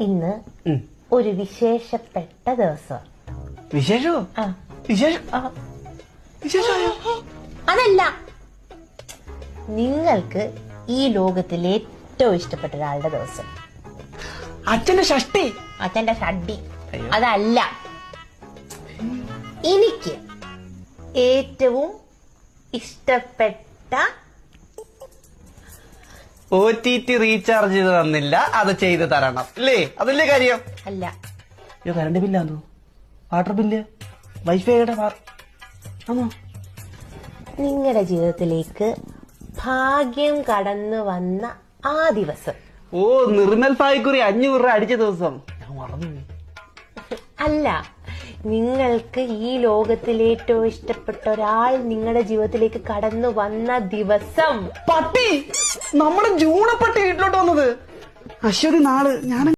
ഇന്ന് ഒരു വിശേഷപ്പെട്ട ദിവസം. വിശേഷോ? അതല്ല, നിങ്ങൾക്ക് ഈ ലോകത്തിൽ ഏറ്റവും ഇഷ്ടപ്പെട്ട ഒരാളുടെ ദിവസം. അച്ഛന്റെ ഷഷ്ടി. അച്ഛന്റെ ഷഡ്ഡി അതല്ല, എനിക്ക് ഏറ്റവും ഇഷ്ടപ്പെട്ട OTT റീചാർജ് ചെയ്ത് തന്നില്ല, അത് ചെയ്ത് തരണം അല്ലേ? അതല്ലേ കാര്യം? അല്ല, കറണ്ട് ബില്ലാന്നോ, വാട്ടർ ബില്ല്, വൈഫൈയുടെ ആണോ? നിങ്ങളുടെ ജീവിതത്തിലേക്ക് ഭാഗ്യം കടന്നു വന്ന ആ ദിവസം. ഓ, നിർമ്മൽ ഭായിക്കുറി 500 രൂപ അടിച്ച ദിവസം. ഞാൻ മറന്നു. അല്ല, നിങ്ങൾക്ക് ഈ ലോകത്തിൽ ഏറ്റവും ഇഷ്ടപ്പെട്ട ഒരാൾ നിങ്ങളുടെ ജീവിതത്തിലേക്ക് കടന്നു വന്ന ദിവസം. പട്ടി, നമ്മുടെ ജൂണപ്പട്ടി വീട്ടിലോട്ട് വന്നത്. അശ്വതി നാള് ഞാൻ